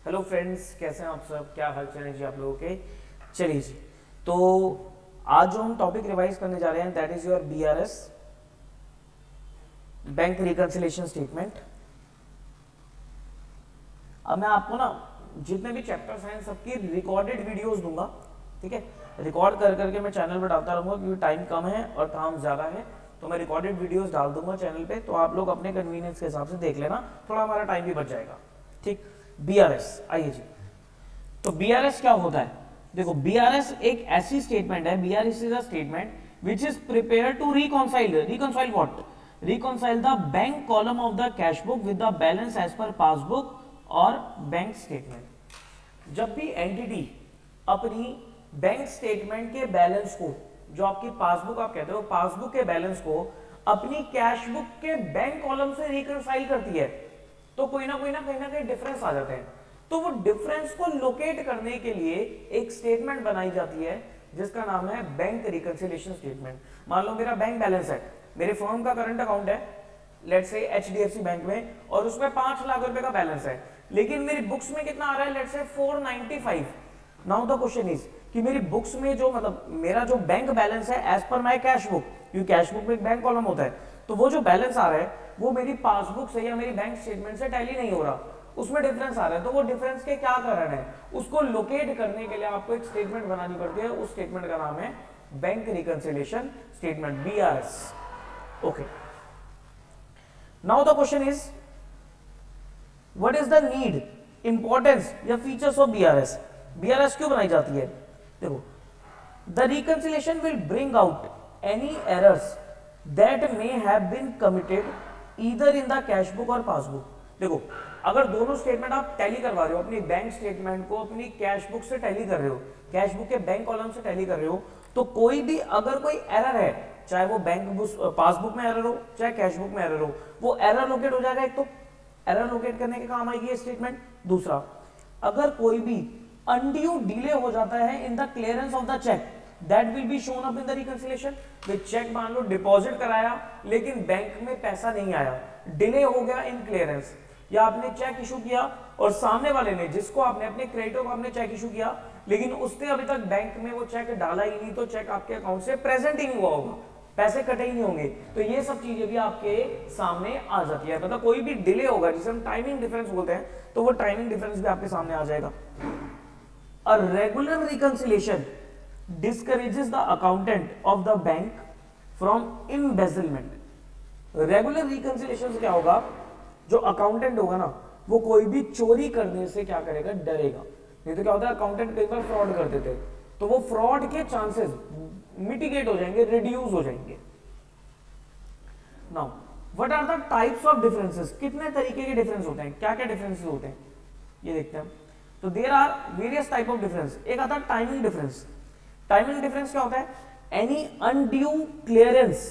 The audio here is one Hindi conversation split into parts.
हेलो फ्रेंड्स, कैसे हैं आप सब? क्या हाल चाल है जी आप लोगों के? चलिए जी, तो आज जो हम टॉपिक रिवाइज करने जा रहे हैं that is your BRS, bank reconciliation statement. अब मैं आपको ना जितने भी चैप्टर्स हैं सबकी रिकॉर्डेड वीडियोस दूंगा, ठीक है। रिकॉर्ड कर करके मैं चैनल पर डालता रहूँगा क्योंकि टाइम कम है और काम ज़्यादा है, तो मैं रिकॉर्डेड वीडियोस डाल दूंगा चैनल पे, तो आप लोग अपने कन्वीनियंस के हिसाब से देख लेना, थोड़ा हमारा टाइम भी बच जाएगा, ठीक। बीआरएस, आइए जी। तो बीआरएस क्या होता है? देखो, बीआरएस एक ऐसी स्टेटमेंट है, BRS is a statement which is prepare to reconcile what? Reconcile the bank column of the cash book with the balance as per passbook और बैंक स्टेटमेंट। जब भी एंटिटी अपनी बैंक स्टेटमेंट के बैलेंस को, जो आपकी पासबुक आप कहते हो, पासबुक के बैलेंस को अपनी कैश बुक के बैंक कॉलम से रिकंसाइल करती है, तो कोई ना कहीं ना कहीं डिफरेंस आ जाते हैं। तो वो डिफरेंस को लोकेट करने के लिए एक स्टेटमेंट बनाई जाती है जिसका नाम है बैंक रिकंसिलिएशन स्टेटमेंट। मान लो मेरा बैंक बैलेंस है, मेरे फर्म का करंट अकाउंट है, लेट्स से एचडीएफसी बैंक में, और उसमें 5 लाख रुपए का बैलेंस है, लेकिन मेरी बुक्स में कितना आ रहा है? Let's say 495। Now the question is कि मेरी बुक्स में जो मतलब मेरा जो बैंक बैलेंस है as per my cash book, क्योंकि कैश बुक में एक बैंक कॉलम होता है, तो वो जो बैलेंस आ रहा है वो मेरी पासबुक से या मेरी बैंक स्टेटमेंट से टैली नहीं हो रहा, उसमें डिफरेंस आ रहा है। तो वो डिफरेंस के क्या कारण है, उसको लोकेट करने के लिए आपको एक स्टेटमेंट बनानी पड़ती है। उस स्टेटमेंट का नाम है bank reconciliation statement, BRS. Okay, now the question is what is the need, importance या फीचर्स ऑफ बीआरएस? बीआरएस क्यों बनाई जाती है? देखो, the reconciliation will bring out any errors that may have been committed either in the cash book और पासबुक। देखो, अगर दोनों स्टेटमेंट आप टैली करवा रहे हो, अपनी बैंक स्टेटमेंट को अपनी कैश बुक से टैली कर रहे हो, कैश बुक के बैंक कॉलम से टैली कर रहे हो, तो कोई भी अगर कोई एरर है, चाहे वो बैंक पासबुक में एरर हो चाहे कैश बुक में एरर हो, वो एरर लोकेट हो जाएगा। एक तो एरर लोकेट करने के काम आएगी ये स्टेटमेंट। दूसरा, अगर कोई भी अनड्यू डिले हो जाता है in the clearance of the cheque, that will be shown up in the reconciliation. With cheque मान लो डिपॉजिट कराया लेकिन बैंक में पैसा नहीं आया, डिले हो गया इन क्लियरेंस, या आपने चेक इशू किया और सामने वाले ने, जिसको आपने अपने क्रेडिटर को आपने चेक इशू किया, लेकिन उसने अभी तक बैंक में वो चेक डाला ही नहीं, तो चेक आपके अकाउंट से प्रेजेंट ही नहीं हुआ होगा, पैसे कटे ही नहीं होंगे, तो ये सब चीजें भी आपके सामने आ जाती है। मतलब कोई भी डिले होगा जिसे हम टाइमिंग डिफरेंस बोलते हैं, तो वो टाइमिंग डिफरेंस भी आपके सामने आ जाएगा। A regular reconciliation discourages the accountant of the bank from embezzlement. Regular reconciliation से क्या होगा, जो अकाउंटेंट होगा ना, वो कोई भी चोरी करने से क्या करेगा, डरेगा। नहीं तो क्या होता है, अकाउंटेंट कई बार फ्रॉड कर देते हैं, तो वो फ्रॉड के चांसेस मिटिगेट हो जाएंगे, रिड्यूस हो जाएंगे। Now what are the types of differences? कितने तरीके के डिफरेंस होते हैं, क्या क्या डिफरेंसेस होते हैं, ये देखते हैं। तो there are various type of difference. एक आता है टाइमिंग डिफरेंस। टाइमिंग डिफरेंस क्या होता है? Any undue clearance,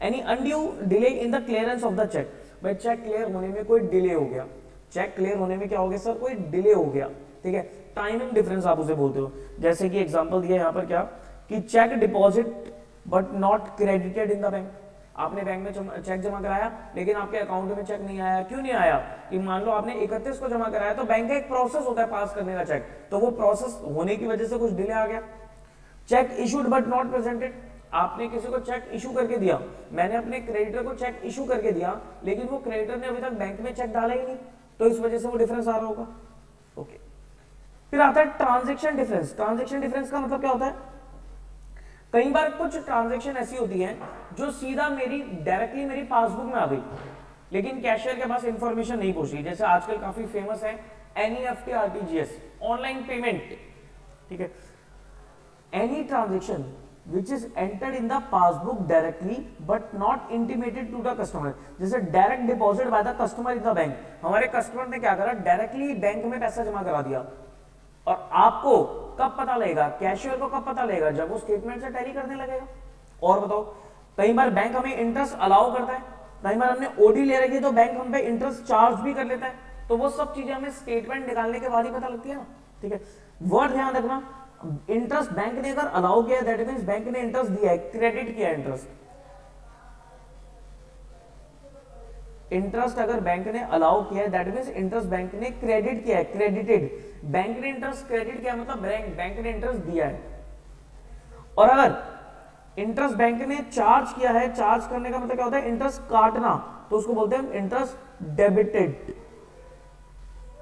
any undue delay in the clearance of the cheque. भाई चेक क्लियर होने में कोई डिले हो गया, चेक क्लियर होने में क्या हो गया सर, कोई डिले हो गया, ठीक है, टाइमिंग डिफरेंस आप उसे बोलते हो। जैसे कि एग्जांपल दिया यहाँ पर क्या, कि cheque deposit but not credited in the bank. आपने बैंक में चेक जमा कराया लेकिन आपके अकाउंट में चेक नहीं आया। क्यों नहीं आया? कि मान लो आपने 31 को जमा कराया, तो बैंक का एक प्रोसेस होता है पास करने का चेक, तो वो प्रोसेस होने की वजह से कुछ डिले आ गया। Check issued but not presented, आपने किसी को चेक इशू करके दिया, मैंने अपने क्रेडिटर को चेक इशू करके दिया, लेकिन वो क्रेडिटर ने अभी तक बैंक में चेक डाला ही नहीं, तो इस वजह से वो डिफरेंस आ रहा होगा। ओके, फिर आता है ट्रांजेक्शन डिफरेंस। ट्रांजेक्शन डिफरेंस का मतलब क्या होता है? कई बार कुछ ट्रांजैक्शन ऐसी होती हैं जो सीधा डायरेक्टली मेरी पासबुक में आ गई, लेकिन कैशियर के पास इंफॉर्मेशन नहीं पहुंची। जैसे आजकल काफी फेमस है एनईएफटी, आरटीजीएस, ऑनलाइन पेमेंट, ठीक है। Any transaction which is entered in the passbook directly but not intimated to the customer. जैसे direct deposit by the customer in the bank, हमारे कस्टमर ने क्या करा, डायरेक्टली बैंक में पैसा जमा करा दिया, और आपको कब पता लगेगा, कैशियर को कब पता लगेगा, जब वो स्टेटमेंट से टैली करने लगेगा। और बताओ, कई बार बैंक हमें इंटरेस्ट अलाउ करता है, कई बार हमने ओडी ले रखी है तो बैंक हम पे इंटरेस्ट चार्ज भी कर लेता है, तो वो सब चीजें हमें स्टेटमेंट निकालने के बाद ही पता लगती है ना, ठीक है। वर्ड ध्यान रखना, इंटरेस्ट बैंक ने अगर अलाउ किया दैट मींस बैंक ने इंटरेस्ट दिया है, क्रेडिट किया इंटरेस्ट। इंटरेस्ट अगर बैंक ने अलाउ किया है दैट मींस इंटरेस्ट बैंक ने क्रेडिट किया है, क्रेडिटेड, बैंक ने इंटरेस्ट क्रेडिट किया मतलब बैंक ने इंटरेस्ट दिया है। और अगर इंटरेस्ट बैंक ने चार्ज किया है, चार्ज करने का मतलब क्या होता है, इंटरेस्ट काटना, तो उसको बोलते हैं इंटरेस्ट डेबिटेड।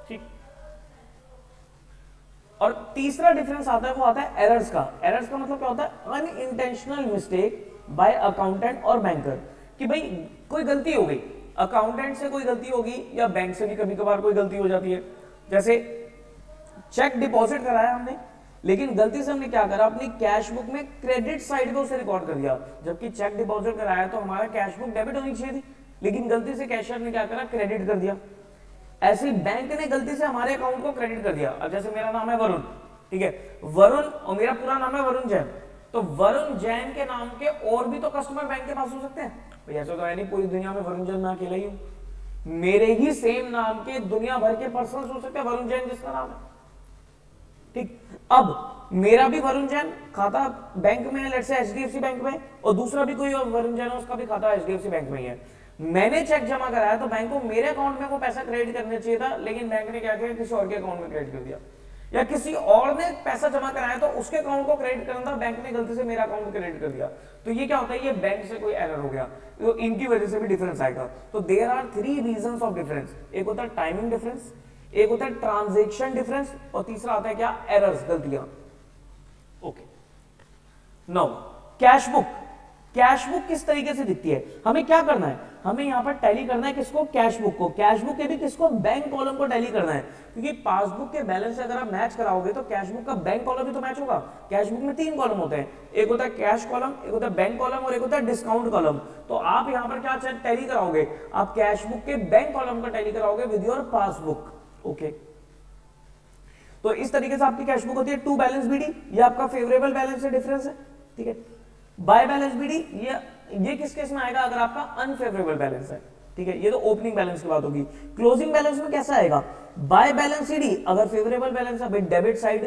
ठीक। और तीसरा डिफरेंस आता है वो आता है एरर्स का। एरर्स का मतलब क्या होता है, अनइंटेंशनल मिस्टेक बाय अकाउंटेंट और बैंकर, कि भाई कोई गलती हो गई, अकाउंटेंट से कोई गलती होगी या बैंक से भी कभी कभार कोई गलती हो जाती है। जैसे चेक डिपॉजिट कराया हमने, लेकिन गलती से हमने क्या करा, अपनी कैश बुक में क्रेडिट साइड पे उसे रिकॉर्ड कर दिया, जबकि चेक डिपॉजिट कराया तो हमारा कैश बुक डेबिट होनी चाहिए थी, लेकिन गलती से कैशियर ने क्या करा, क्रेडिट कर दिया। ऐसे बैंक ने गलती से हमारे अकाउंट को क्रेडिट कर दिया। अब जैसे मेरा नाम है वरुण, ठीक है, वरुण, और मेरा पूरा नाम है वरुण जैन, तो वरुण जैन के नाम के और भी तो कस्टमर बैंक के पास हो सकते हैं, ऐसा तो है नहीं पूरी दुनिया में वरुण जैन मैं अकेला ही हूं। मेरे ही सेम नाम के दुनिया भर के पर्सन्स हो सकते हैं वरुण जैन जिसका नाम है। ठीक, अब मेरा भी वरुण जैन खाता बैंक में है, लेट्स से एचडीएफसी बैंक में, और दूसरा भी कोई वरुण जैन है उसका भी खाता एचडीएफसी बैंक में ही है। मैंने चेक जमा कराया तो बैंक को मेरे अकाउंट में वो पैसा क्रेडिट करना चाहिए था, लेकिन बैंक ने क्या किया, किसी और के अकाउंट में क्रेडिट कर दिया, या किसी और ने पैसा जमा कराया तो उसके अकाउंट को क्रेडिट करना था, बैंक ने गलती से मेरा अकाउंट क्रेडिट कर दिया। तो ये क्या होता है, ये बैंक से कोई एरर हो गया, तो इनकी वजह से भी डिफरेंस आएगा। तो there are 3 reasons of difference, एक होता है टाइमिंग डिफरेंस, एक होता है ट्रांजैक्शन डिफरेंस, और तीसरा आता है क्या, एरर्स, गलतियां। Okay, now cash book. Cash book किस तरीके से दिखती है, हमें क्या करना है, हमें यहां पर टैली करना है किसको, कैश बुक को। कैश बुक के भी किसको, बैंक कॉलम को टैली करना है, क्योंकि पासबुक के बैलेंस से अगर आप मैच कराओगे तो कैश बुक का बैंक कॉलम भी तो मैच होगा। कैश बुक में 3 कॉलम होते हैं, एक होता है कैश कॉलम, एक होता है बैंक कॉलम, और एक होता है डिस्काउंट कॉलम। तो आप यहां पर क्या टैली कराओगे, आप कैश बुक के बैंक कॉलम का टैली कराओगे विद योर पासबुक। ओके, तो इस तरीके से आपकी कैश बुक होती है। टू बैलेंस बीडी, ये आपका फेवरेबल बैलेंस से डिफरेंस है, ठीक है। बाय बैलेंस बीडी, ये किस केस में आएगा, अगर आपका अनफेवरेबल बैलेंस है, ठीक है, ये तो ओपनिंग बैलेंस की बात होगी। क्लोजिंग बैलेंस में कैसा आएगा, बाय बैलेंस सीडी, अगर फेवरेबल बैलेंस है, डेबिट साइड,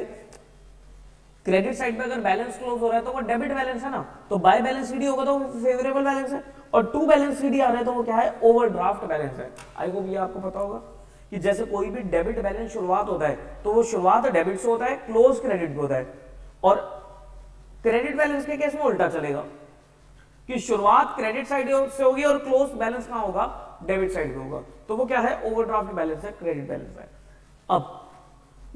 क्रेडिट साइड पे अगर बैलेंस क्लोज हो रहा है तो वो डेबिट बैलेंस है ना, तो बाय बैलेंस सीडी होगा तो फेवरेबल बैलेंस है, और टू बैलेंस सीडी आ रहा है तो वो क्या है, ओवरड्राफ्ट बैलेंस है। आई होप ये आपको पता होगा कि जैसे कोई भी डेबिट बैलेंस शुरुआत होता है तो वो शुरुआत डेबिट से होता है, क्लोज क्रेडिट पे होता है, और क्रेडिट बैलेंस के केस में उल्टा चलेगा कि शुरुआत क्रेडिट साइड से होगी और क्लोज बैलेंस कहां होगा, डेबिट साइड पे होगा। तो वो क्या है, ओवरड्राफ्ट बैलेंस है, क्रेडिट बैलेंस है। अब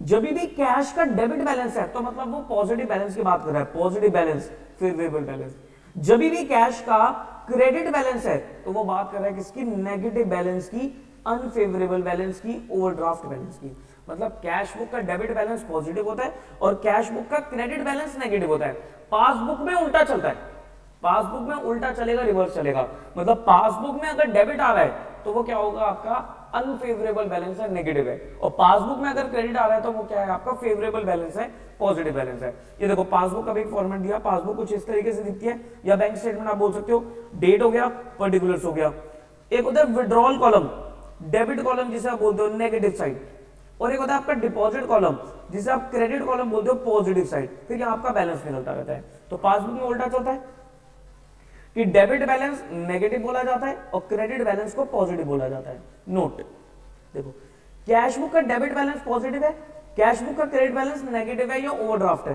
जब भी कैश का डेबिट बैलेंस है तो मतलब वो पॉजिटिव बैलेंस की बात कर रहा है, पॉजिटिव बैलेंस, फेवरेबल बैलेंस। जब भी कैश का क्रेडिट बैलेंस है तो वो बात कर रहा है किसकी, नेगेटिव बैलेंस की, अनफेवरेबल बैलेंस की, ओवरड्राफ्ट बैलेंस की। मतलब कैश बुक का डेबिट बैलेंस पॉजिटिव होता है और कैश बुक का क्रेडिट बैलेंस नेगेटिव होता है। पासबुक में उल्टा चलता है, पासबुक में उल्टा चलेगा, रिवर्स चलेगा। मतलब पासबुक में अगर डेबिट आ रहा है तो वो क्या होगा, आपका अनफेवरेबल बैलेंस है, नेगेटिव है, और पासबुक में अगर क्रेडिट आ रहा है तो वो क्या है, आपका फेवरेबल बैलेंस है, पॉजिटिव बैलेंस है। ये देखो पासबुक का भी एक फॉर्मेट दिया, पासबुक कुछ इस तरीके से दिखती है, या बैंक स्टेटमेंट आप बोल सकते हो, डेट हो गया, पर्टिकुलर्स हो गया। एक होता है विड्रॉल कॉलम, डेबिट कॉलम जिसे आप बोलते हो नेगेटिव साइड, और एक होता है आपका डिपॉजिट कॉलम जिसे आप क्रेडिट कॉलम बोलते हो पॉजिटिव साइड। फिर यहाँ आपका बैलेंस निकलता रहता है। तो पासबुक में उल्टा चलता है कि डेबिट बैलेंस नेगेटिव बोला जाता है और क्रेडिट बैलेंस को पॉजिटिव बोला जाता है। नोट देखो, कैश बुक का डेबिट बैलेंस पॉजिटिव है, कैश बुक का क्रेडिट बैलेंस नेगेटिव है या ओवरड्राफ्ट है।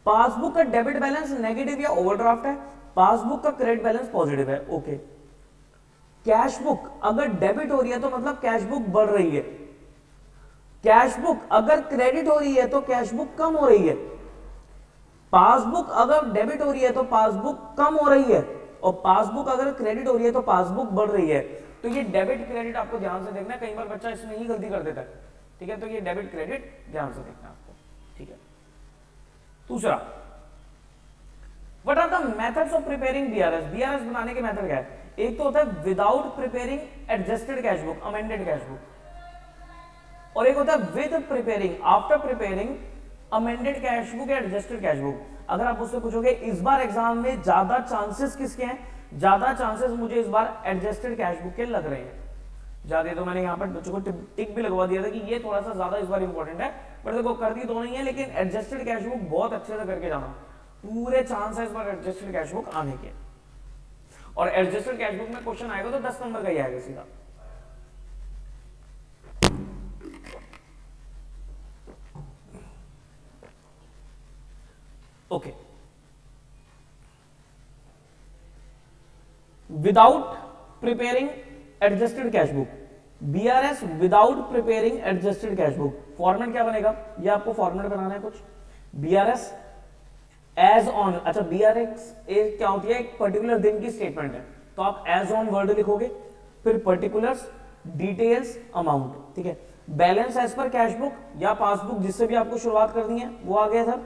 पासबुक का डेबिट बैलेंस नेगेटिव या ओवरड्राफ्ट है, पासबुक का क्रेडिट बैलेंस पॉजिटिव है। ओके, कैश बुक अगर डेबिट हो रही है तो मतलब कैश बुक बढ़ रही है, कैश बुक अगर क्रेडिट हो रही है तो कैश बुक कम हो रही है, पासबुक अगर डेबिट हो रही है तो पासबुक कम हो रही है, और पासबुक अगर क्रेडिट हो रही है तो पासबुक बढ़ रही है। तो ये डेबिट क्रेडिट आपको ध्यान से देखना है, कई बार बच्चा इसमें ही गलती कर देता है, ठीक है। तो ये डेबिट क्रेडिट ध्यान से देखना आपको, ठीक है। दूसरा, what are the methods of preparing BRS. BRS बनाने के मेथड क्या है, एक तो होता है without preparing adjusted cash book, amended cash book, और एक होता है with preparing, after preparing amended cash book या एडजस्टेड कैश बुक। अगर आप उससे पूछोगे इस बार एग्जाम में ज्यादा चांसेस किसके हैं, ज्यादा चांसेस मुझे इस बार एडजस्टेड कैश बुक के लग रहे हैं ज्यादा। तो मैंने यहाँ पर बच्चों को टिक भी लगवा दिया था कि ये थोड़ा सा ज्यादा इस बार इंपॉर्टेंट है, बट देखो करती तो नहीं है, लेकिन एडजस्टेड कैश बुक बहुत अच्छे से करके जाना, पूरे चांस है इस बार एडजस्टेड कैश बुक आने के। और एडजस्टेड कैश बुक में क्वेश्चन आएगा तो 10 नंबर का ही आएगा सीधा। Okay, without preparing adjusted cash book, BRS without preparing adjusted cash book, format क्या बनेगा, ये आपको फॉर्मेट बनाना है कुछ, बीआरएस एज ऑन, अच्छा बीआरएस क्या होती है, एक पर्टिकुलर दिन की स्टेटमेंट है, तो आप एज ऑन वर्ड लिखोगे, फिर पर्टिकुलर्स, डिटेल्स, अमाउंट, ठीक है, balance as per cash book या पासबुक जिससे भी आपको शुरुआत करनी है वो आ गया सर,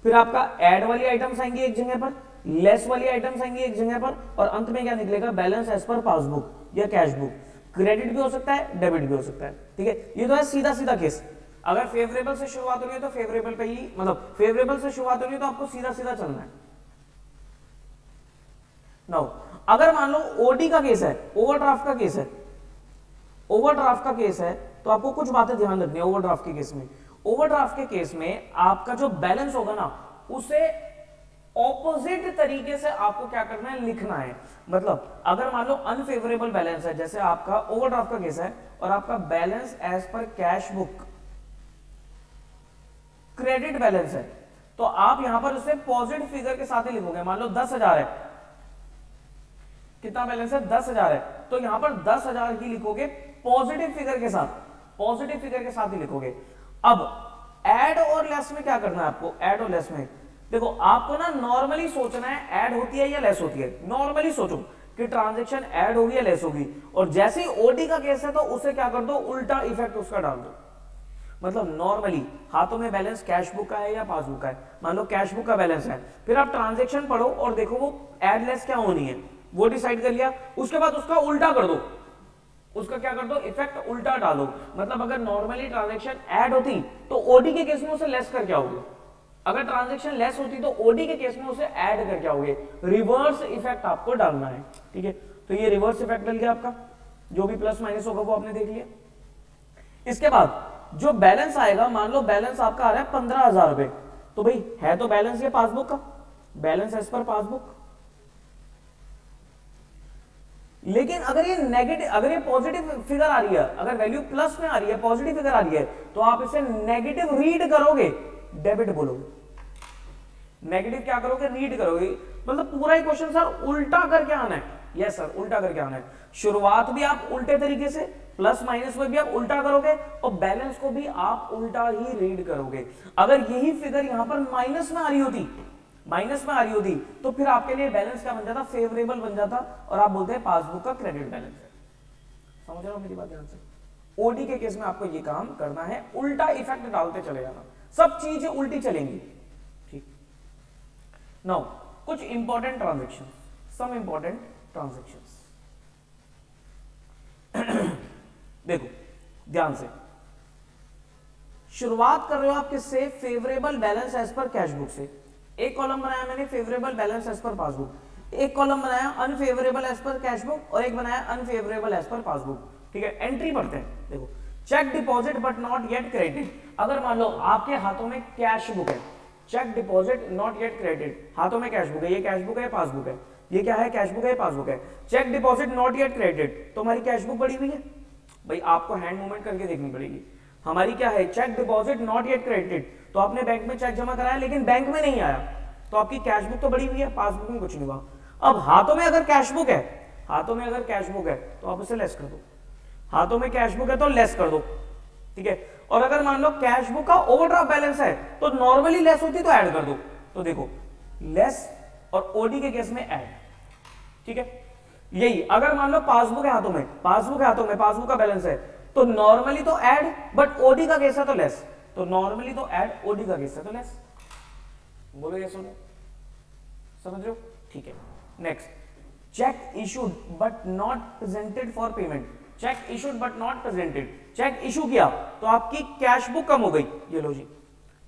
फिर आपका ऐड वाली आइटम्स आएंगी एक जगह पर, लेस वाली आइटम्स आएंगी एक जगह पर, और अंत में क्या निकलेगा, बैलेंस एज पर पासबुक या कैश बुक, क्रेडिट भी हो सकता है, डेबिट भी हो सकता है, ठीक है, ये तो है सीधा सीधा केस। अगर फेवरेबल से शुरुआत हो रही है तो फेवरेबल पे ही, मतलब फेवरेबल से शुरुआत हो रही है तो आपको सीधा सीधा चलना है। नाउ अगर मान लो ओडी का केस है, ओवरड्राफ्ट का केस है, ओवरड्राफ्ट का केस है, तो आपको कुछ बातें ध्यान रखनी है ओवरड्राफ्ट के केस में। ओवरड्राफ्ट के केस में आपका जो बैलेंस होगा ना, उसे ऑपोजिट तरीके से आपको क्या करना है, लिखना है। मतलब अगर मान लो अनफेवरेबल बैलेंस है, जैसे आपका ओवरड्राफ्ट का केस है और आपका balance as per cash book credit balance है, तो आप यहां पर उसे पॉजिटिव फिगर के साथ ही लिखोगे। मान लो 10,000 है, कितना बैलेंस है, 10,000 है, तो यहां पर 10,000 ही लिखोगे पॉजिटिव फिगर के साथ, पॉजिटिव फिगर के साथ ही लिखोगे। अब ऐड और लेस में क्या करना है आपको, ऐड और लेस में देखो आपको ना नॉर्मली सोचना है ऐड होती है या लेस होती है, नॉर्मली सोचो कि ट्रांजैक्शन ऐड होगी या लेस होगी, और जैसे ही ओडी का केस है तो उसे क्या कर दो, उल्टा इफेक्ट उसका डाल दो। मतलब नॉर्मली हाथों में बैलेंस कैश बुक का है या पासबुक का है, मान लो कैश बुक का बैलेंस है, फिर आप ट्रांजैक्शन पढ़ो और देखो वो ऐड लेस क्या होनी है, वो डिसाइड कर लिया, उसके बाद उसका उल्टा कर दो, उसका क्या कर दो, इफेक्ट उल्टा डालो। मतलब अगर नॉर्मली ट्रांजैक्शन ऐड होती तो ओडी के केस में उसे लेस करके आओगे, अगर ट्रांजैक्शन लेस होती तो ओडी के केस में उसे ऐड करके आओगे, रिवर्स इफेक्ट आपको डालना है, ठीक है। तो ये रिवर्स इफेक्ट डल गया आपका, जो भी प्लस माइनस होगा वो आपने देख लिया। इसके बाद जो बैलेंस आएगा, मान लो बैलेंस आपका आ रहा है 15,000 रुपए, तो भाई है तो बैलेंस ये पासबुक का, बैलेंस एज पर पासबुक, लेकिन अगर ये नेगेटिव, अगर ये पॉजिटिव फिगर आ रही है, अगर वैल्यू प्लस में आ रही है, पॉजिटिव फिगर आ रही है, तो आप इसे नेगेटिव रीड करोगे, डेबिट बोलोगे, नेगेटिव क्या करोगे, रीड करोगे। मतलब पूरा ही क्वेश्चन सर उल्टा करके आना है, यस सर उल्टा करके आना है। शुरुआत भी आप उल्टे तरीके से, प्लस माइनस में भी आप उल्टा करोगे, और बैलेंस को भी आप उल्टा ही रीड करोगे। अगर यही फिगर यहां पर माइनस में आ रही होती, माइनस में आ रही होती, तो फिर आपके लिए बैलेंस क्या बन जाता, फेवरेबल बन जाता, और आप बोलते हैं पासबुक का क्रेडिट बैलेंस है। समझ रहे हो मेरी बात ध्यान से। ओडी के केस में आपको ये काम करना है, उल्टा इफेक्ट डालते चले जाना, सब चीजें उल्टी चलेंगी, ठीक। नाउ कुछ important transaction, some important transaction देखो ध्यान से, शुरुआत कर रहे हो आप किससे, favourable balance as per cash book से। एक कॉलम बनाया मैंने favourable balance as per passbook, एक कॉलम बनाया unfavourable as per cash book, और एक बनाया अनफेवरेबल एज पर पासबुक, ठीक है। एंट्री पढ़ते हैं, देखो cheque deposit but not yet credit. अगर मान लो आपके हाथों में कैश बुक है, cheque deposit not yet credit, हाथों में कैश बुक है, ये कैश बुक है, पासबुक है, ये क्या है, कैश बुक है, पासबुक है, cheque deposit not yet credit, तो हमारी कैश बुक बड़ी हुई है, भाई आपको हैंड मूवमेंट करके देखनी पड़ेगी। हमारी क्या है, cheque deposit not yet credited, तो आपने बैंक में चेक जमा कराया लेकिन बैंक में नहीं आया, तो आपकी कैश बुक तो बड़ी हुई है, पासबुक में कुछ नहीं हुआ। अब हाथों में अगर कैश बुक है, हाथों में अगर कैश बुक है तो आप उसे लेस कर दो, हाथों में कैश बुक है तो लेस कर दो, ठीक है। और अगर मान लो कैश बुक का ओवरड्राफ्ट बैलेंस है तो नॉर्मली लेस होती तो ऐड कर दो, तो देखो लेस और ओडी के केस में ऐड, ठीक है। यही अगर मान लो पासबुक है हाथों में, पासबुक है हाथों में, पासबुक का बैलेंस है तो नॉर्मली तो ऐड, बट ओडी का केस है तो लेस, तो नॉर्मली तो ऐड, ओडी का केस है तो लेस। बोलो ये सुनो, समझ रहे हो, ठीक है। Next, cheque issued but not presented for payment, cheque issued but not presented, cheque issue किया तो आपकी कैश बुक कम हो गई, ये लो जी।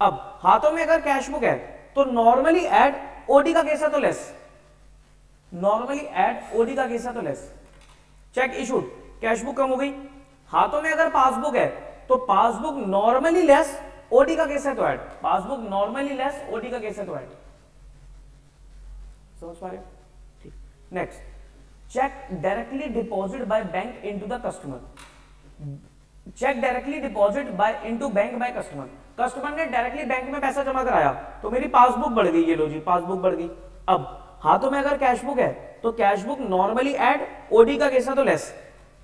अब हाथों में अगर कैश बुक है तो नॉर्मली ऐड, ओडी का केस है तो लेस, नॉर्मली ऐड, ओडी का केस है तो less. Cheque issued, cash book कम हो गई, हाथों में अगर पासबुक है तो पासबुक नॉर्मली लेस, ओडी का केस है तो add, passbook normally less, OD का केस है तो ऐड। समझ पा रहे हो, ठीक। Next, cheque directly deposit by bank into the customer, cheque directly deposit by into bank by customer, customer ने डायरेक्टली बैंक में पैसा जमा कराया तो मेरी पासबुक बढ़ गई, ये लो जी पासबुक बढ़ गई। अब हाथों में अगर कैश बुक है तो cash book normally add, OD का केस है तो less,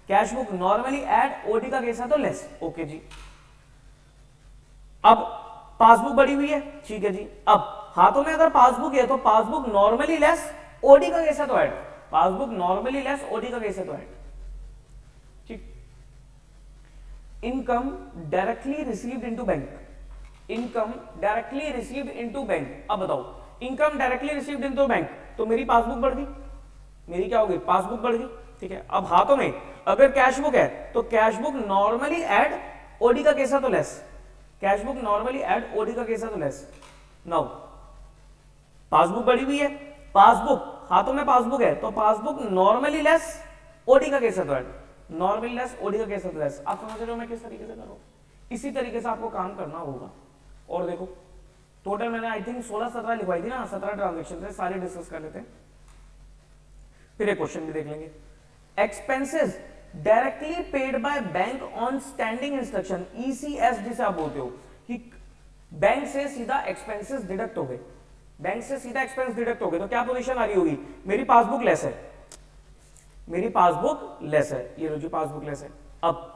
cash book normally add, OD का केस है तो लेस। ओके जी, अब पासबुक बढ़ी हुई है, ठीक है जी। अब हाथों में अगर पासबुक है तो पासबुक नॉर्मली लेस, ओडी का केस है तो add, passbook normally less, OD का केस है तो ऐड। ठीक, income directly received into bank, income directly received into bank. अब बताओ income directly received into bank तो मेरी पासबुक बढ़ गई, मेरी क्या होगी पासबुक बढ़ गई, ठीक है। अब हाथों में अगर कैश बुक है तो cash book normally add, OD का केस है तो less, cash book normally add, OD का केस है तो लेस। नाउ पासबुक बढ़ी हुई है, पासबुक हाथों में पासबुक है तो पासबुक नॉर्मली लेस, ओडी का केस है तो ऐड, नॉर्मली लेस, ओडी का केस है तो लेस। आप समझ रहे हो मैं किस तरीके से कर रहा हूं, इसी तरीके से आपको काम करना होगा। और देखो टोटल मैंने आई थिंक 16-17 लिखवाई थी ना, 17 ट्रांजेक्शन थे, सारे डिस्कस कर लेते हैं, फिर एक क्वेश्चन भी देख लेंगे। Expenses directly paid by bank on standing instruction, ECS जिसे आप बोलते हो कि बैंक से सीधा एक्सपेंसेस डिडक्ट हो गए, बैंक से सीधा एक्सपेंस डिडक्ट हो गए तो क्या पोजीशन आ रही होगी, मेरी पासबुक लेस है, मेरी पासबुक लेस है, ये लो जी पासबुक लेस है। अब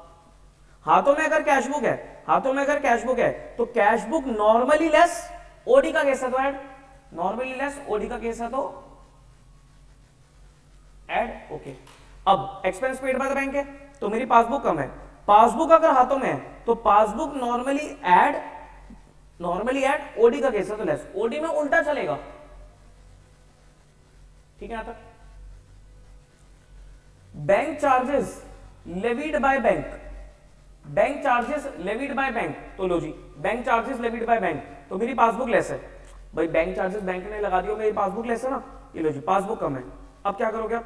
हाथों में अगर कैश बुक है, हाथों में अगर कैश बुक है तो cash book normally less, OD का केस है तो ऐड, नॉर्मली लेस, ओडी का केस है तो ऐड। ओके, अब expense paid by the bank है तो मेरी पासबुक कम है, पासबुक अगर हाथों में है तो passbook normally add, normally add, OD का केस है तो लेस, ओडी में उल्टा चलेगा, ठीक है। यहां तक bank charges levied by bank, bank charges levied by bank तो लो जी bank charges levied by bank तो मेरी पासबुक लेस है, भाई बैंक चार्जेस बैंक ने लगा दिया, मेरी पासबुक लेस है ना, ये लो जी पासबुक कम है। अब क्या करोगे,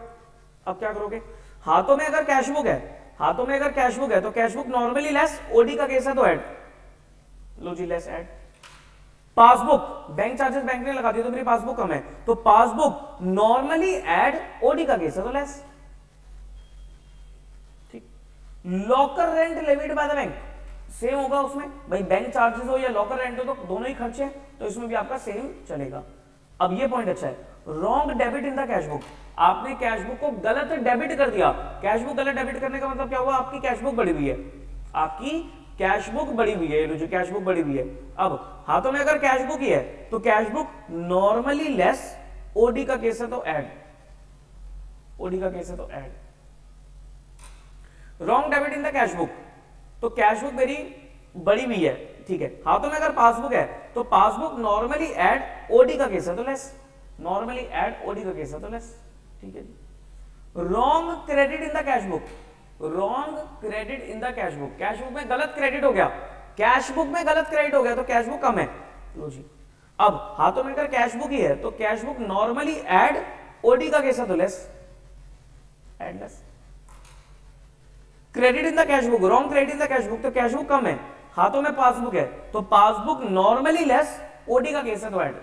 अब क्या करोगे, हाथों में अगर कैश बुक है, हाथों में अगर कैश बुक है तो cash book normally less, OD का केस है तो ऐड, लो जी less add. Passbook bank charges bank ने लगा दिया तो मेरी पासबुक कम है तो पासबुक नॉर्मली ऐड, ओडी का केस है तो लेस, ठीक। Locker rent levied by the bank, same होगा उसमें, भाई बैंक चार्जेस हो या लॉकर रेंट हो तो दोनों ही खर्चे हैं तो इसमें भी आपका सेम चलेगा। अब ये पॉइंट अच्छा है, wrong debit in the cash book, आपने कैश बुक को गलत डेबिट कर दिया, कैश बुक गलत डेबिट करने का मतलब क्या हुआ, आपकी कैश बुक बढ़ी हुई है, आपकी कैश बुक बढ़ी हुई है, जो कैश बुक बढ़ी हुई है। अब हाथों में अगर कैश बुक ही है तो cash book normally less, OD का केस है तो ऐड, ओडी का केस है तो add. Wrong debit in the cash book तो कैश बुक मेरी बढ़ी हुई है, ठीक है। हाथों में अगर पासबुक है तो पासबुक नॉर्मली ऐड, ओडी का केस है तो लेस, नॉर्मली ऐड, ओडी का केस है तो लेस, ठीक है जी। Wrong credit in the cash book, wrong credit in the cash book, cash book में गलत क्रेडिट हो गया, कैश बुक में गलत क्रेडिट हो गया तो कैश बुक कम है, लो जी। अब हाथों में अगर कैश बुक ही है तो cash book normally add, OD का केस है तो less, add less. Credit in the cash book, wrong credit in the cash book तो कैश बुक कम है, हाथों में पासबुक है तो पासबुक नॉर्मली लेस, ओडी का केस है तो ऐड,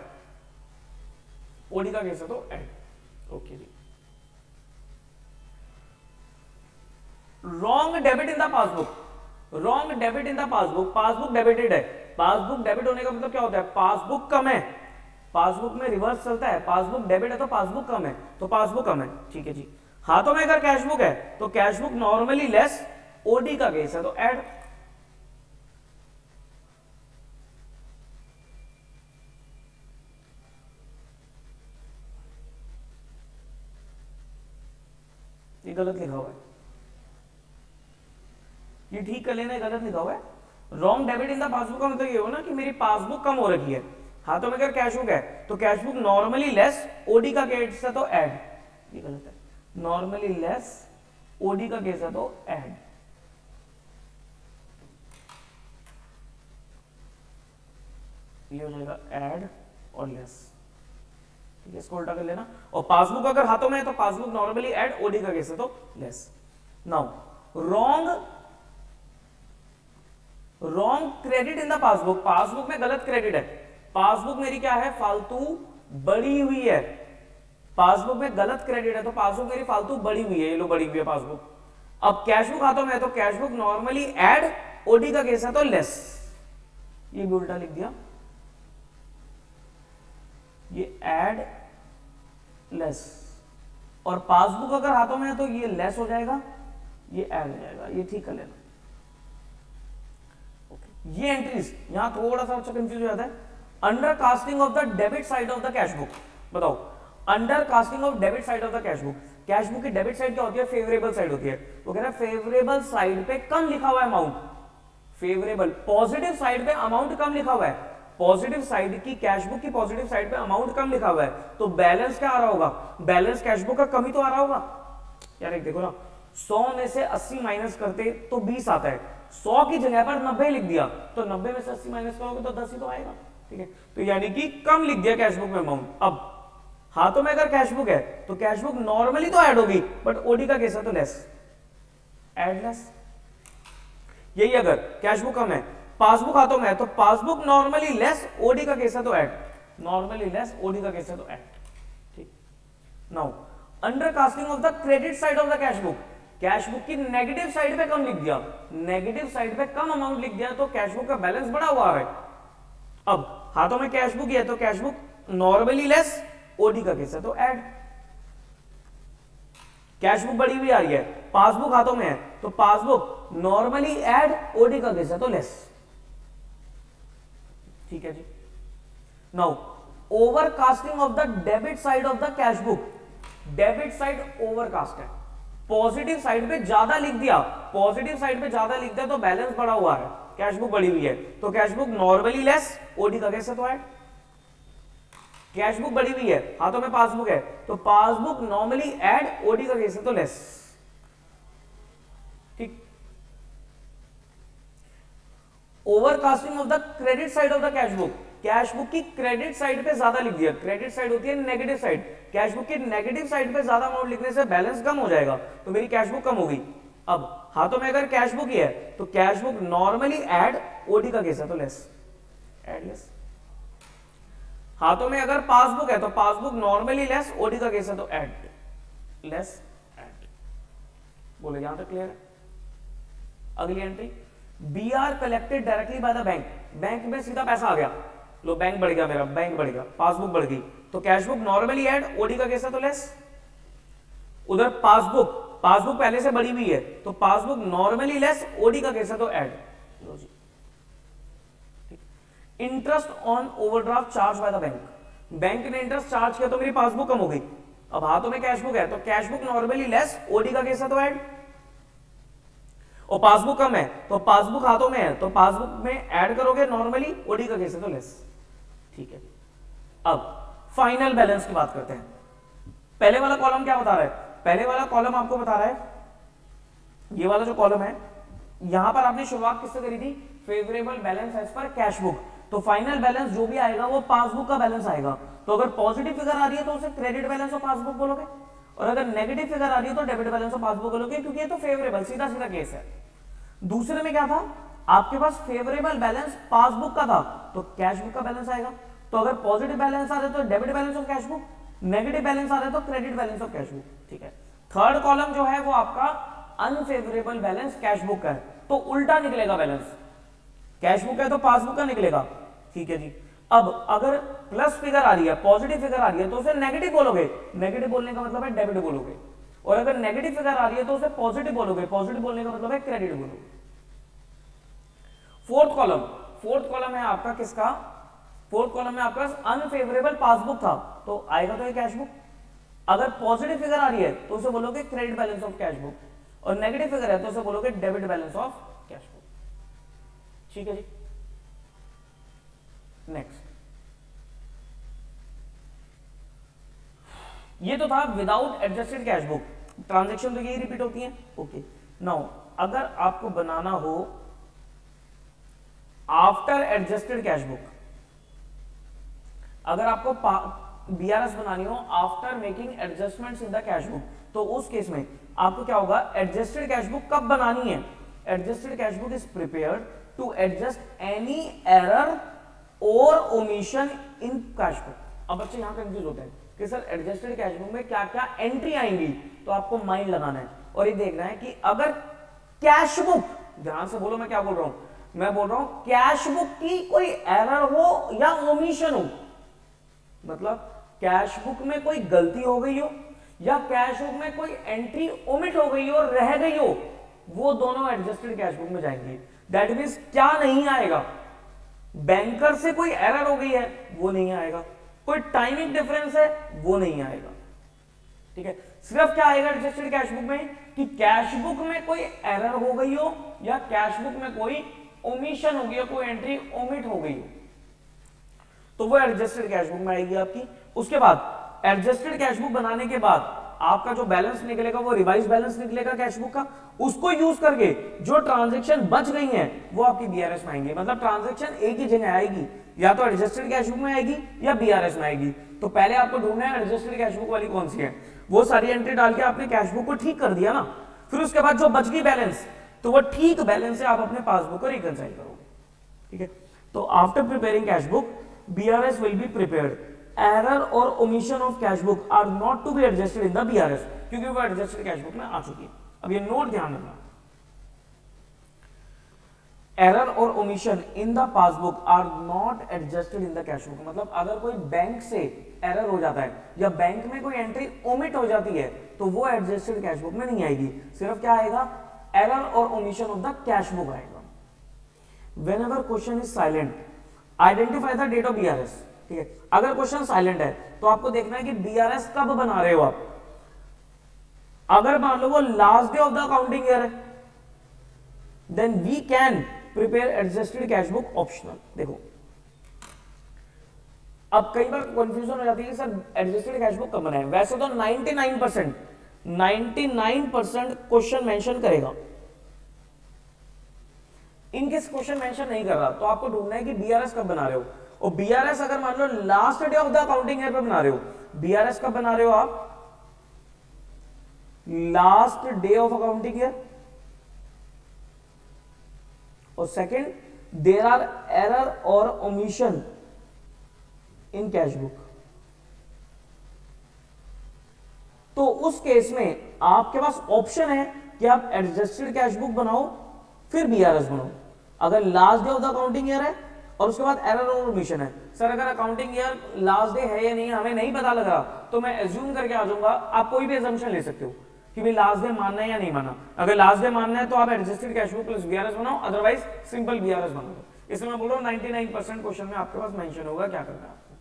ओडी का केस है तो ऐड। ओके जी। Wrong debit in the passbook, wrong debit in the passbook, passbook debited है, पासबुक डेबिट होने का मतलब क्या होता है, पासबुक कम है, पासबुक में रिवर्स चलता है, पासबुक डेबिट है तो पासबुक कम है, तो पासबुक कम है, ठीक है जी। हाथों में अगर कैश बुक है तो cash book normally less, OD का केस है तो ऐड। ये गलत लिखा हुआ है, ये ठीक कर लेना, गलत लिखा हुआ है। Wrong debit in the passbook का मतलब ये हो ना कि मेरी पासबुक कम हो रखी है, हाथों में अगर कैश बुक है तो cash book normally less, OD का केस है तो ऐड, ये गलत है, नॉर्मली लेस, ओडी का केस है तो ऐड। ये हो जाएगा ऐड और लेस, ठीक है, इसको उल्टा कर लेना। और पासबुक अगर हाथों में है तो पासबुक नॉर्मली ऐड, ओडी का केस है तो less. Now wrong credit in the passbook, passbook में गलत क्रेडिट है, पासबुक मेरी क्या है, फालतू बढ़ी हुई है, पासबुक में गलत क्रेडिट है तो पासबुक मेरी फालतू बढ़ी हुई है, ये लो बढ़ी हुई है पासबुक। अब कैश बुक हाथों में है तो cash book normally add, OD का केस है तो लेस, ये भी उल्टा लिख दिया, ये ऐड लेस, और पासबुक अगर हाथों में है तो ये लेस हो जाएगा, ये ऐड हो जाएगा, ये ठीक कर लेना। ये एंट्रीज यहां थोड़ा सा अच्छा कंफ्यूज हो जाता है। Under casting of the debit side of the cash book, बताओ under casting of debit side of the cash book, cash book की डेबिट साइड क्या होती है, फेवरेबल साइड होती है। वो कह रहा है फेवरेबल साइड पे कम लिखा हुआ है अमाउंट, फेवरेबल पॉजिटिव साइड पे अमाउंट कम लिखा हुआ है, पॉजिटिव साइड की कैश बुक की पॉजिटिव साइड पे अमाउंट कम लिखा हुआ है, तो बैलेंस क्या आ रहा होगा, बैलेंस कैश बुक का कम ही तो आ रहा होगा यार। एक देखो ना, 100 में से 80 माइनस करते तो 20 आता है, 100 की जगह पर 90 लिख दिया तो 90 में से 80 माइनस करोगे तो 10 ही तो आएगा, ठीक है। तो यानी कि कम लिख दिया कैश बुक में अमाउंट। अब हाथों में अगर कैश बुक है तो कैश बुक नॉर्मली तो ऐड होगी, बट ओडी का केस है तो लेस, ऐड लेस। यही अगर कैश बुक कम है, पासबुक हाथों में है तो पासबुक नॉर्मली लेस, ओडी का केस है तो ऐड, नॉर्मली लेस, ओडी का केस है तो ऐड, ठीक। Now under casting of the credit side of the cash book, cash book की नेगेटिव साइड पे कम लिख दिया, नेगेटिव साइड पे कम अमाउंट लिख दिया तो कैश बुक का बैलेंस बढ़ा हुआ है। अब हाथों में कैश बुक है तो cash book normally less, OD का केस है तो ऐड, कैश बुक बढ़ी हुई आ रही है, पासबुक हाथों में है तो पासबुक नॉर्मली ऐड, ओडी का केस है तो लेस, ठीक है जी। Now overcasting of the debit side of the cash book, debit side overcast है, पॉजिटिव साइड पे ज्यादा लिख दिया, पॉजिटिव साइड पे ज्यादा लिख दिया तो बैलेंस बढ़ा हुआ है, कैश बुक बढ़ी हुई है तो cash book normally less, OD का केस है तो ऐड, कैश बुक बढ़ी हुई है हाथों में पासबुक है तो पासबुक नॉर्मली ऐड, ओडी का केस है तो लेस, ठीक। Overcasting of the credit side of the cash book, cash book की क्रेडिट साइड पे ज्यादा लिख दिया, क्रेडिट साइड होती है नेगेटिव साइड, कैश बुक की नेगेटिव साइड पे ज्यादा अमाउंट लिखने से बैलेंस कम हो जाएगा तो मेरी कैश बुक कम हो गई। अब हाथों में अगर कैश बुक ही है तो cash book normally add, OD का केस है तो लेस, ऐड लेस। हाथों में अगर पासबुक है तो पासबुक नॉर्मली लेस, ओडी का केस है तो ऐड लेस, ऐड। बोले यहां तक क्लियर है। अगली entry, B R collected directly by the bank, bank में सीधा पैसा आ गया, लो बैंक बढ़ गया मेरा, बैंक बढ़ गया, पासबुक बढ़ गई तो cash book normally add, OD का केस है तो लेस। उधर पासबुक, पासबुक पहले से बढ़ी हुई है तो पासबुक नॉर्मली लेस, ओडी का केस है तो add. Interest on overdraft charge by the bank, bank ने इंटरेस्ट चार्ज किया तो मेरी पासबुक कम हो गई। अब हाथों में कैश बुक है तो cash book normally less, OD का केस है तो ऐड, और पासबुक कम है तो पासबुक हाथों में है तो पासबुक में ऐड करोगे नॉर्मली, ओडी का केस है तो लेस, ठीक है। अब फाइनल बैलेंस की बात करते हैं। पहले वाला कॉलम क्या बता रहा है, पहले वाला कॉलम आपको बता रहा है, ये वाला जो कॉलम है यहां पर आपने शुरुआत किससे करी थी, favourable balance as per cash book, तो फाइनल बैलेंस जो भी आएगा वो पासबुक का बैलेंस आएगा। तो अगर पॉजिटिव फिगर आ रही है तो उसे क्रेडिट बैलेंस ऑफ पासबुक बोलोगे, और अगर नेगेटिव फिगर आ रही है तो डेबिट बैलेंस ऑफ पासबुक बोलोगे, क्योंकि ये तो फेवरेबल सीधा सीधा केस है। दूसरे में क्या था, आपके पास फेवरेबल बैलेंस पासबुक का था तो कैश बुक का बैलेंस आएगा, तो अगर पॉजिटिव बैलेंस आ रहे तो debit balance of cash book, negative balance आ रहे तो credit balance of cash book, ठीक है। थर्ड कॉलम जो है वो आपका अनफेवरेबल बैलेंस कैश बुक का है, तो उल्टा निकलेगा बैलेंस, कैश बुक है तो पासबुक का निकलेगा, ठीक है जी। अब अगर प्लस फिगर आ रही है, पॉजिटिव फिगर आ रही है तो उसे नेगेटिव बोलोगे, नेगेटिव बोलने का मतलब है डेबिट बोलोगे, और अगर नेगेटिव फिगर आ रही है तो उसे पॉजिटिव बोलोगे, पॉजिटिव बोलने का मतलब है क्रेडिट बोलोगे। फोर्थ कॉलम, फोर्थ कॉलम है आपका किसका, फोर्थ कॉलम में आपका अनफेवरेबल पासबुक था तो आएगा तो ये कैश बुक, अगर पॉजिटिव फिगर आ रही है तो उसे बोलोगे credit balance of cash book, और नेगेटिव फिगर है तो उसे बोलोगे debit balance of cash book, ठीक है जी। नेक्स्ट, ये तो था without adjusted cash book, transaction तो यही रिपीट होती है, ओके। नाउ अगर आपको बनाना हो आफ्टर एडजस्टेड कैश बुक, अगर आपको बीआरएस बनानी हो after making adjustments in the cash book, तो उस केस में आपको क्या होगा, एडजस्टेड कैश बुक कब बनानी है, adjusted cash book is prepared to adjust any error और ओमिशन इन कैश बुक। अब बच्चे यहां कंफ्यूज होते हैं कि सर एडजस्टेड कैश बुक में क्या क्या एंट्री आएंगी, तो आपको माइंड लगाना है, और ये देखना है कि अगर कैश बुक, ध्यान से बोलो मैं क्या बोल रहा हूं, मैं बोल रहा हूं कैश बुक की कोई एरर हो या ओमिशन हो, मतलब कैश बुक में कोई गलती हो गई हो या कैश बुक में कोई एंट्री ओमिट हो गई हो, रह गई हो, वो दोनों एडजस्टेड कैश बुक में जाएंगे। दैट मींस क्या नहीं आएगा, बैंकर से कोई एरर हो गई है वो नहीं आएगा, कोई टाइमिंग डिफरेंस है वो नहीं आएगा, ठीक है। सिर्फ क्या आएगा एडजस्टेड कैश बुक में कि कैश बुक में कोई एरर हो गई हो या कैश बुक में कोई ओमिशन हो गई हो, कोई एंट्री ओमिट हो गई हो, तो वो एडजस्टेड कैश बुक में आएगी आपकी। उसके बाद एडजस्टेड कैश बुक बनाने के बाद आपका जो बैलेंस निकलेगा वो रिवाइज बैलेंस निकलेगा कैश बुक का, उसको यूज करके जो ट्रांजैक्शन बच गई हैं वो आपकी बीआरएस में आएंगे। मतलब ट्रांजैक्शन एक ही जगह आएगी, या तो एडजस्टेड कैश बुक में आएगी या बीआरएस में आएगी। तो पहले आपको ढूंढना है एडजस्टेड कैश बुक वाली कौन सी है, वो सारी एंट्री डाल के आपने कैश बुक को ठीक कर दिया ना, फिर उसके बाद जो बच गई बैलेंस, तो वो ठीक बैलेंस से आप अपने पासबुक को रिकंसाइल करोगे, ठीक है। तो after preparing cash book BRS will be prepared. Error or omission of cash book are not to be adjusted in the BRS, क्योंकि वो adjusted cash book में आ चुकी है। अब ये नोट ध्यान रखना, error or omission in the passbook are not adjusted in the cash book। मतलब अगर कोई बैंक से एरर हो जाता है या बैंक में कोई एंट्री ओमिट हो जाती है तो वो एडजस्टेड कैश बुक में नहीं आएगी, सिर्फ क्या आएगा, एरर और omission of the cash book आएगा। Whenever question is silent, identify the date of BRS, ठीक है। अगर क्वेश्चन साइलेंट है तो आपको देखना है कि बीआरएस कब बना रहे हो आप। अगर मान लो वो last day of the accounting year है, then we can prepare adjusted cash book optional. देखो अब कई बार कंफ्यूजन हो जाती है कि सर एडजस्टेड कैश बुक कब बनाए। वैसे तो 99% क्वेश्चन मेंशन करेगा, इनकेस क्वेश्चन मेंशन नहीं कर रहा तो आपको ढूंढना है कि बीआरएस कब बना रहे हो। और बीआरएस अगर मान लो last day of the accounting year पे बना रहे हो, बीआरएस कब बना रहे हो आप, last day of accounting year. और सेकंड, देयर आर एरर और ओमिशन इन कैश बुक, तो उस केस में आपके पास ऑप्शन है कि आप एडजस्टेड कैश बुक बनाओ फिर बीआरएस बनाओ। अगर last day of the accounting year है और उसके बाद एरर और ओमिशन है, सर अगर अकाउंटिंग ईयर लास्ट डे है या नहीं हमें नहीं पता लग रहा तो मैं एज्यूम करके आ जाऊंगा। आप कोई भी एजम्पशन ले सकते हो कि भाई लास्ट डे मानना है या नहीं मानना। अगर लास्ट डे मानना है तो आप adjusted cash book plus BRS बनाओ, अदरवाइज सिंपल बीआरएस बना लो। इसलिए मैं बोल रहा हूं 99% क्वेश्चन में आपके पास मेंशन होगा क्या करना है आपको।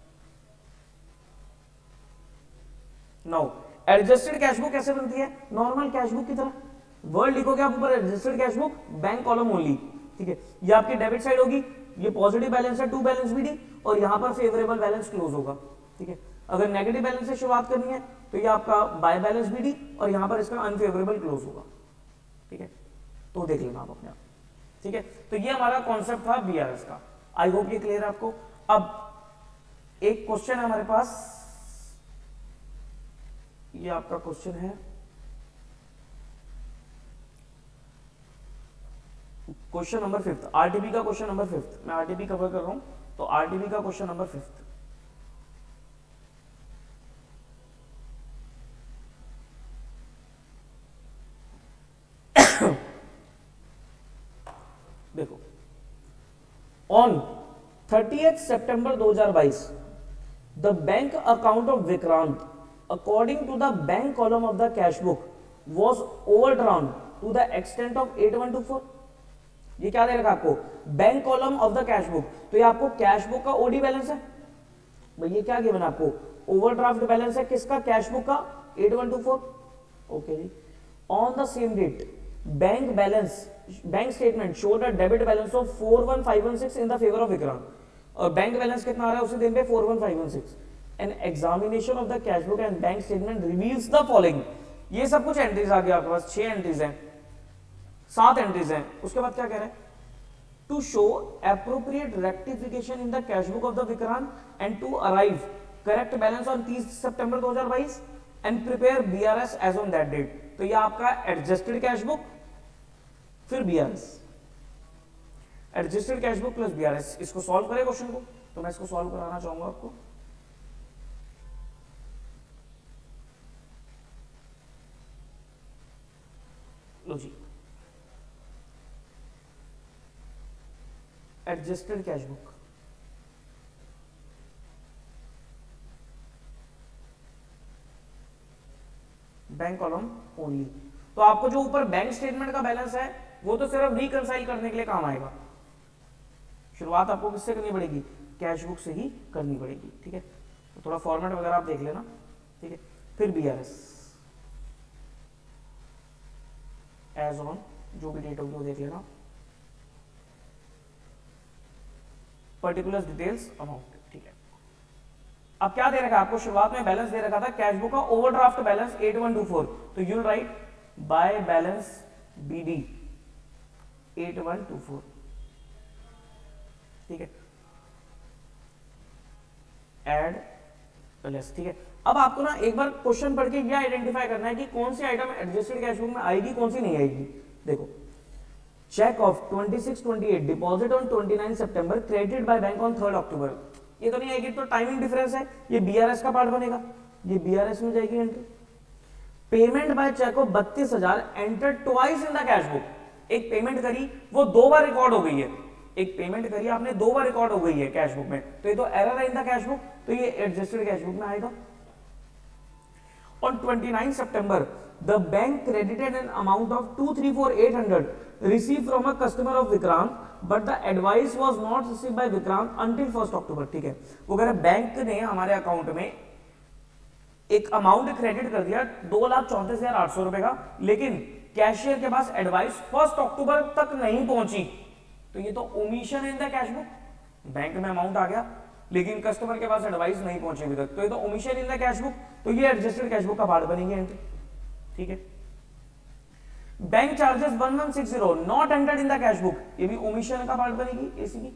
नाउ एडजस्टेड कैश बुक कैसे बनती है, नॉर्मल कैश बुक की तरह वर्ड लिखोगे आप ऊपर adjusted cash book bank column only, ठीक है। ये आपकी डेबिट साइड होगी, ये पॉजिटिव बैलेंस है टू बैलेंस बीडी, और यहां पर फेवरेबल बैलेंस क्लोज होगा, ठीक है। अगर नेगेटिव बैलेंस से शुरुआत करनी है तो ये आपका बाय बैलेंस बीडी और यहां पर इसका अनफेवरेबल क्लोज होगा, ठीक है। तो देख लेना आप अपने आप, ठीक है। तो ये हमारा कॉन्सेप्ट था बीआरएस का। आई होप ये क्लियर है आपको। अब एक क्वेश्चन है हमारे पास, ये आपका क्वेश्चन है क्वेश्चन नंबर 5, आरटीबी का क्वेश्चन नंबर 5। मैं आरटीबी कवर कर रहा हूं तो आरटीबी का क्वेश्चन नंबर 5। देखो, on 30th September 2022 the bank account of Vikrant according to the bank column of the cash book was overdrawn to the extent of 8124। ये क्या दे रखा आपको, bank column of the cash book. तो ये आपको कैश बुक का ओडी बैलेंस है भाई, ये क्या गिवन आपको, ओवरड्राफ्ट बैलेंस है किसका, कैश बुक का 8124। ओके जी। On the same date bank balance, bank statement showed a debit balance of 41516 in the favour of Vikrant. और बैंक बैलेंस कितना आ रहा है उसी दिन पे 41516। An examination of the cash book and bank statement reveals the following. ये सब कुछ एंट्रीज आ गया आपके पास, 6 एंट्रीज हैं, 7 एंट्रीज हैं। उसके बाद क्या कह रहे हैं, to show appropriate rectification in the cash book of the Vikrant and to arrive correct balance on 30 September 2022 and prepare BRS as on that date. तो ये आपका एडजस्टेड कैश बुक फिर BRS, adjusted cash book plus BRS. इसको सॉल्व करें क्वेश्चन को, तो मैं इसको सॉल्व कराना चाहूंगा आपको। Adjusted cash book, bank column only. तो आपको जो ऊपर बैंक स्टेटमेंट का बैलेंस है वो तो सिर्फ रिकंसाइल करने के लिए काम आएगा। शुरुआत आपको किससे करनी पड़ेगी, कैश बुक से ही करनी पड़ेगी, ठीक है। तो थोड़ा फॉर्मेट वगैरह आप देख लेना, ठीक है। फिर बीआरएस एज ऑन, जो भी डेट होगी वो देख लेना, पर्टिकुलर डिटेल्स अमाउंट, ठीक है। अब क्या दे रखा है आपको, शुरुआत में बैलेंस दे रखा था कैश बुक का ओवरड्राफ्ट बैलेंस 8124, तो you'll write by balance BD 8124, ठीक है, ऐड प्लस, ठीक है। अब आपको ना एक बार क्वेश्चन पढ़ के यह आइडेंटिफाई करना है कि कौन सी आइटम एडजस्टेड कैश बुक में आएगी, कौन सी नहीं आएगी। देखो, cheque of 26-28 deposit on 29 September credited by bank on 3 October, ये तो नहीं आएगी, तो टाइमिंग डिफरेंस है, ये बीआरएस का पार्ट बनेगा, ये बीआरएस में जाएगी entry. Payment by cheque of 32,000 enter twice in the cash book, एक पेमेंट करी वो 2 बार रिकॉर्ड हो गई है, एक पेमेंट करी आपने 2 बार रिकॉर्ड हो गई है कैश बुक में, तो ये तो एरर है इन द कैश बुक, तो ये एडजस्टेड कैश बुक में आएगा। On 29 September, the bank credited an amount of 234,800 received from a customer of Vikrant, but the advice was not received by Vikrant until 1st October, ठीक है। वो कह रहे बैंक ने हमारे अकाउंट में एक अमाउंट क्रेडिट कर दिया 2,34,800 रुपए का, लेकिन कैशियर के पास एडवाइस 1 अक्टूबर तक नहीं पहुंची, तो ये तो omission in the cash book. Bank में अमाउंट आ गया लेकिन कस्टमर के पास एडवाइस नहीं पहुंची अभी तक, तो ये तो omission in the cash book, तो ये एडजस्टेड कैश बुक का पार्ट बनेगी एंट्री, ठीक है। Bank charges 1160 not entered in the cash book, ये भी ओमिशन का पार्ट बनेगी एसीबी।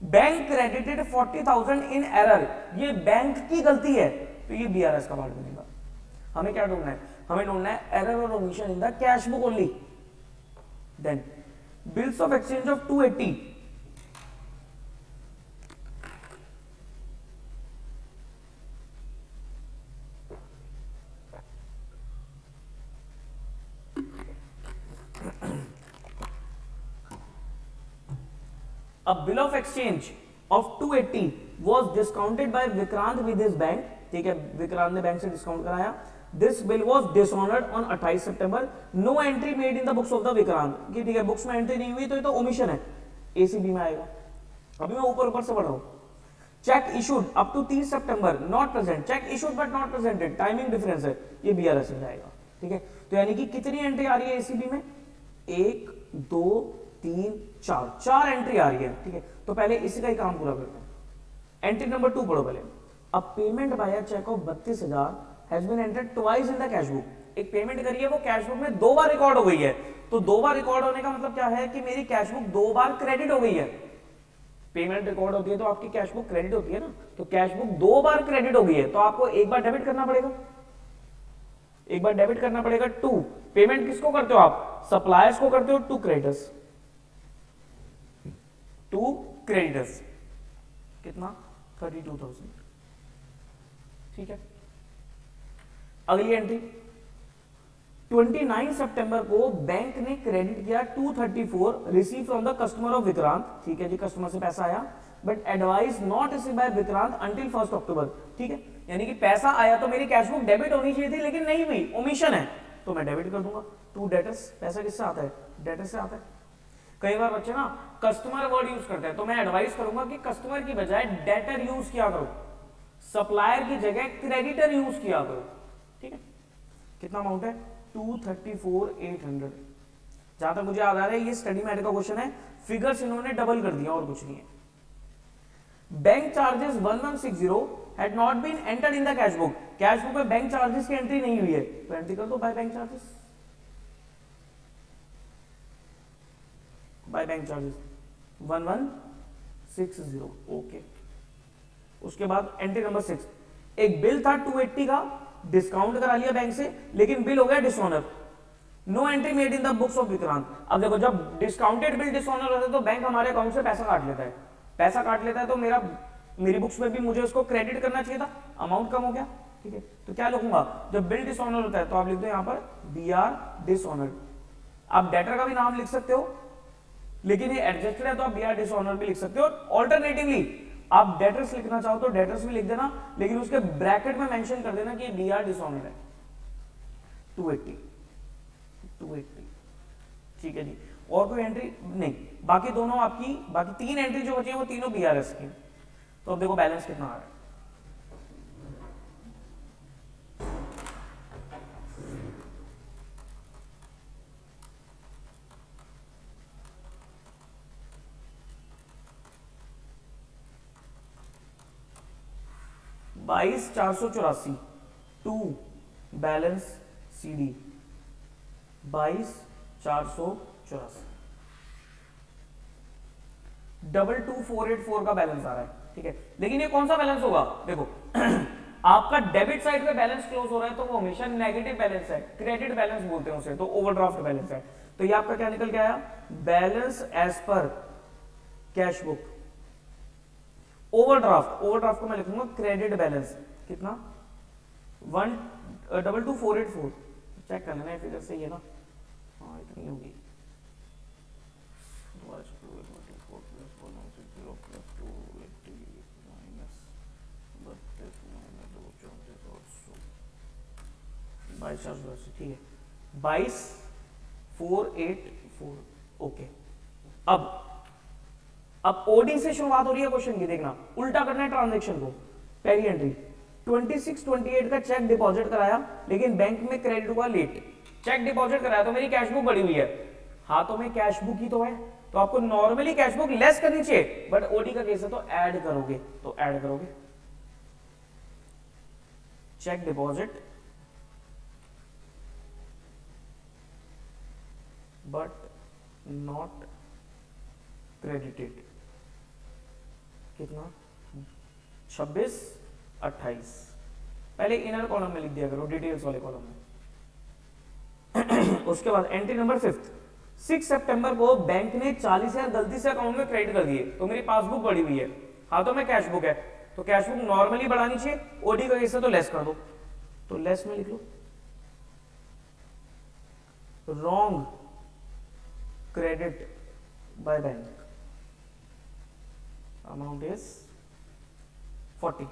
बैंक क्रेडिटेड 40,000 इन एरर, ये बैंक की गलती है, तो ये बीआरएस का पार्ट बनेगा। हमें क्या ढूंढना है, हमें ढूंढना है एरर और omission in the cash book only. Then bills of exchange of 280, A bill of exchange of 280 was discounted by Vikrant with his bank, ठीक है, विक्रांत ने बैंक से डिस्काउंट कराया। This bill was dishonored on 28 September. No entry made in the books of the Vikrant, ठीक है, बुक्स में एंट्री नहीं हुई, तो ये तो ओमिशन है, एसीबी में आएगा। अभी मैं ऊपर ऊपर से पढ़ रहा हूं। Cheque issued up to 30 September not present, cheque issued but not presented, timing difference है, ये बीआरएस में जाएगा, ठीक है। तो यानी कि कितनी एंट्री आ रही है एसीबी में, 1 2 3 4, 4 एंट्री आ रही है, ठीक है। तो पहले इसी का ही काम पूरा करते हैं। एंट्री नंबर 2 पढ़ो पहले। अब payment by cheque of 32,000 has been entered twice in the cash book, एक पेमेंट करी है वो कैश बुक में 2 बार रिकॉर्ड हो गई है, तो 2 बार रिकॉर्ड होने का मतलब क्या है कि मेरी कैश बुक 2 बार क्रेडिट हो गई है। पेमेंट रिकॉर्ड होती है तो आपकी कैश बुक क्रेडिट होती है ना, तो कैश बुक 2 बार क्रेडिट हो गई है, तो आपको एक बार डेबिट करना पड़ेगा, एक बार डेबिट करना पड़ेगा। 2 पेमेंट किसको करते हो आप, सप्लायर्स को करते हो, 2 क्रेडिटर्स, 2 क्रेडिटर्स, कितना 32,000, ठीक है। अगली एंट्री 29 सितंबर को बैंक ने क्रेडिट किया 234 receive from the customer of Vikrant, ठीक है जी, कस्टमर से पैसा आया, but advice not receive by Vikrant until 1 अक्टूबर, ठीक है। यानी कि पैसा आया तो मेरी कैश बुक डेबिट होनी चाहिए थी लेकिन नहीं हुई, ओमिशन है, तो मैं डेबिट कर दूंगा। 2 डेटर्स, पैसा किससे आता है, डेटर से आता है। कई बार बच्चे ना कस्टमर वर्ड यूज करते हैं, तो मैं एडवाइस करूंगा कि कस्टमर की बजाय डेटर यूज किया करो, सप्लायर की जगह क्रेडिटर यूज किया करो, ठीक है। कितना अमाउंट है, 234,800। जहां तक मुझे याद आ रहा है ये स्टडी मैट का क्वेश्चन है, फिगर्स इन्होंने डबल कर दिया और कुछ नहीं है। Bank charges 1160 had not been entered in the cash book, cash book में बैंक चार्जेस की एंट्री नहीं हुई है, तो एंट्री कर दो by bank charges, by bank charges 1160, okay. उसके बाद एंट्री नंबर 6, एक बिल था 280 का, डिस्काउंट करा लिया बैंक से, लेकिन बिल हो गया dishonour, no entry made in the books of Vikrant. अब देखो जब डिस्काउंटेड बिल डिसऑनर होता है तो बैंक हमारे अकाउंट से पैसा काट लेता है, पैसा काट लेता है तो मेरी बुक्स में भी मुझे उसको क्रेडिट करना चाहिए था, अमाउंट कम हो गया, ठीक है। तो क्या लिखूंगा, जब बिल डिसऑनर होता है तो आप लिख दो यहां पर बी आर डिसऑनर्ड। आप डेटर का भी नाम लिख सकते हो, लेकिन ये एडजस्टेड है तो आप बी आर डिसऑनर भी लिख सकते हो। ऑल्टरनेटिवली आप डेटर्स लिखना चाहो तो डेटर्स भी लिख देना, लेकिन उसके ब्रैकेट में मेंशन कर देना कि बी आर डिसऑनर है। 280 280 ठीक है जी। और कोई एंट्री नहीं, बाकी दोनों आपकी, बाकी 3 एंट्री जो बची है वो तीनों बी आर एस की। तो अब देखो बैलेंस कितना आ रहा है। बाईस 484 टू बैलेंस सी डी 22,484 22,484 का बैलेंस आ रहा है। ठीक है, लेकिन ये कौन सा बैलेंस होगा? देखो आपका डेबिट साइड पे बैलेंस क्लोज हो रहा है तो वो हमेशा नेगेटिव बैलेंस है, क्रेडिट बैलेंस बोलते हैं उसे, तो ओवरड्राफ्ट बैलेंस है। तो ये आपका क्या निकल के आया? Balance as per cash book. Overdraft, overdraft को मैं लिखूंगा क्रेडिट बैलेंस। कितना? 1,22,484। चेक कर लेना फिगर सही है ना? हाँ इतनी होगी। ठीक है, 22,484 ओके। अब ओडी से शुरुआत हो रही है क्वेश्चन की, देखना उल्टा करना है ट्रांजेक्शन को। पहली एंट्री 26-28 का चेक डिपॉजिट कराया, लेकिन बैंक में क्रेडिट हुआ लेट। चेक डिपॉजिट कराया तो मेरी कैश बुक बढ़ी हुई है, हाथों में कैश बुक ही तो है, तो आपको नॉर्मली कैश बुक लेस करनी चाहिए, बट ओडी का केस है तो ऐड करोगे, तो ऐड करोगे cheque deposit but not credited. कितना? 26-28। पहले इनर कॉलम में लिख दिया करो, डिटेल्स वाले कॉलम में। उसके बाद एंट्री नंबर 5, 6 सितंबर को बैंक ने 40,000 गलती से अकाउंट में क्रेडिट कर दिए, तो मेरी पासबुक बढ़ी हुई है, हाथों में कैश बुक है, तो कैश बुक नॉर्मली बढ़ानी चाहिए, ओडी का केस है तो लेस कर दो, तो लेस में लिख लो wrong credit by bank, amount is 40।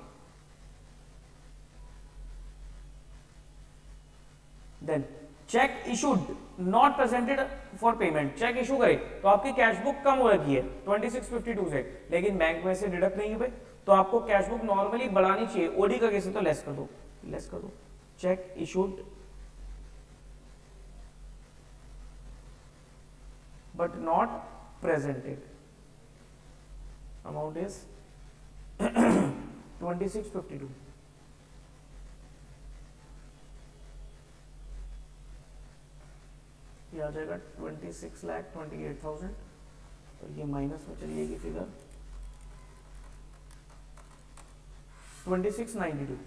Then cheque issued not presented for payment, cheque issue करे तो आपकी कैश बुक कम हो रखी है 2652 से, लेकिन बैंक में से डिडक्ट नहीं हुए, तो आपको कैश बुक नॉर्मली बढ़ानी चाहिए, ओडी का केस है तो लेस कर दो, लेस कर दो। Check issued but not presented, amount is 2652। ये आ जाएगा 26,28,000, तो ये माइनस में चलिएगी फिगर 2692।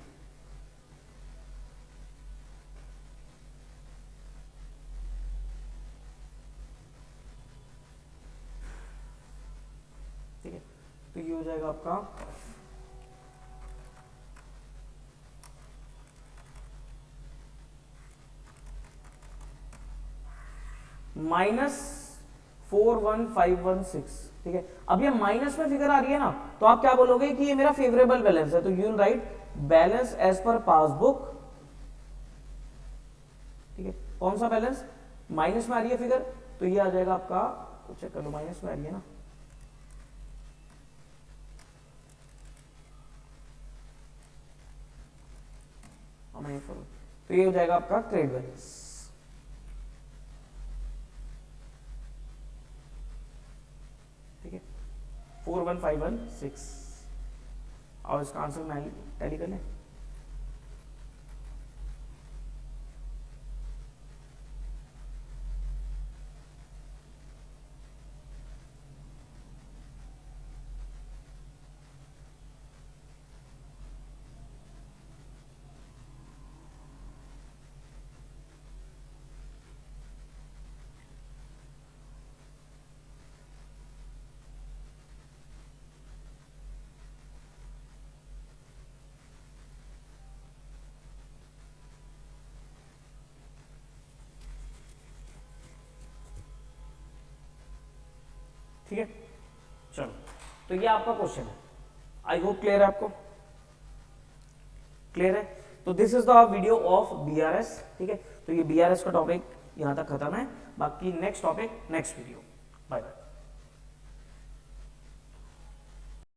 ठीक है, तो ये हो जाएगा आपका -41,516। ठीक है, अब ये माइनस में फिगर आ रही है ना, तो आप क्या बोलोगे कि ये मेरा फेवरेबल बैलेंस है, तो you will write balance as per passbook. ठीक है, कौन सा बैलेंस? माइनस में आ रही है फिगर, तो ये आ जाएगा आपका, तो चेक कर लो, माइनस में आ रही है ना, तो ये हो जाएगा आपका क्रेडिट बैलेंस। ठीक है, 41,516, और इसका आंसर मैं टैली कर लें। ठीक है, चलो तो ये आपका क्वेश्चन है। आई होप क्लियर है आपको, क्लियर है। तो this is the video of BRS, ठीक है। तो ये बीआरएस का टॉपिक यहाँ तक खत्म है, बाकी next topic next video. Bye bye.